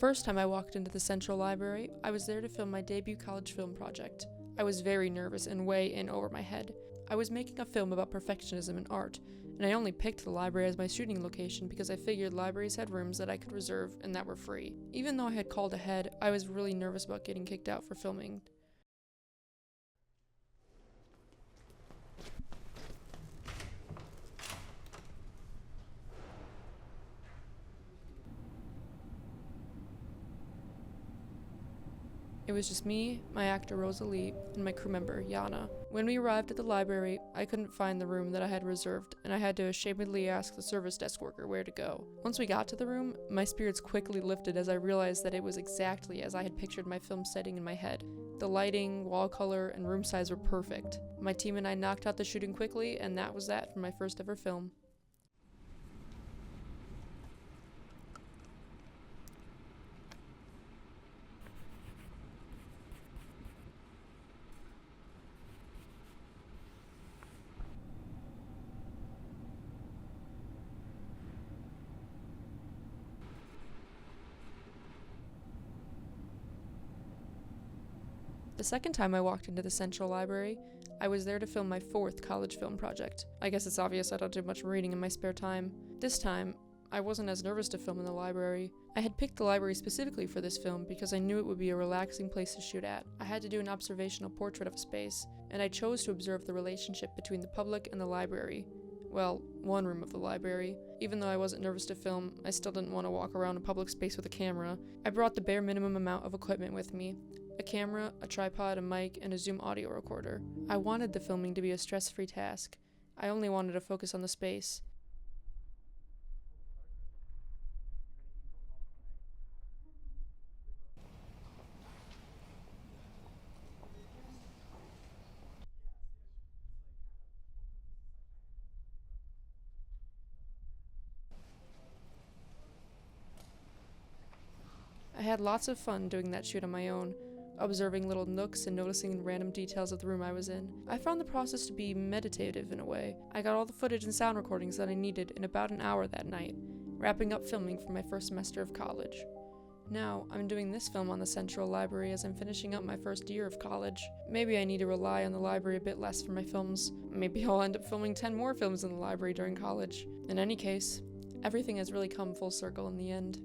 first time I walked into the Central Library, I was there to film my debut college film project. I was very nervous and way in over my head. I was making a film about perfectionism in art, and I only picked the library as my shooting location because I figured libraries had rooms that I could reserve and that were free. Even though I had called ahead, I was really nervous about getting kicked out for filming. It was just me, my actor Rosalee, and my crew member, Yana. When we arrived at the library, I couldn't find the room that I had reserved, and I had to ashamedly ask the service desk worker where to go. Once we got to the room, my spirits quickly lifted as I realized that it was exactly as I had pictured my film setting in my head. The lighting, wall color, and room size were perfect. My team and I knocked out the shooting quickly, and that was that for my first ever film. The second time I walked into the Central Library, I was there to film my fourth college film project. I guess it's obvious I don't do much reading in my spare time. This time, I wasn't as nervous to film in the library. I had picked the library specifically for this film because I knew it would be a relaxing place to shoot at. I had to do an observational portrait of a space, and I chose to observe the relationship between the public and the library. Well, one room of the library. Even though I wasn't nervous to film, I still didn't want to walk around a public space with a camera. I brought the bare minimum amount of equipment with me. A camera, a tripod, a mic, and a Zoom audio recorder. I wanted the filming to be a stress-free task. I only wanted to focus on the space. I had lots of fun doing that shoot on my own, observing little nooks and noticing random details of the room I was in. I found the process to be meditative in a way. I got all the footage and sound recordings that I needed in about an hour that night, wrapping up filming for my first semester of college. Now, I'm doing this film on the Central Library as I'm finishing up my first year of college. Maybe I need to rely on the library a bit less for my films. Maybe I'll end up filming 10 more films in the library during college. In any case, everything has really come full circle in the end.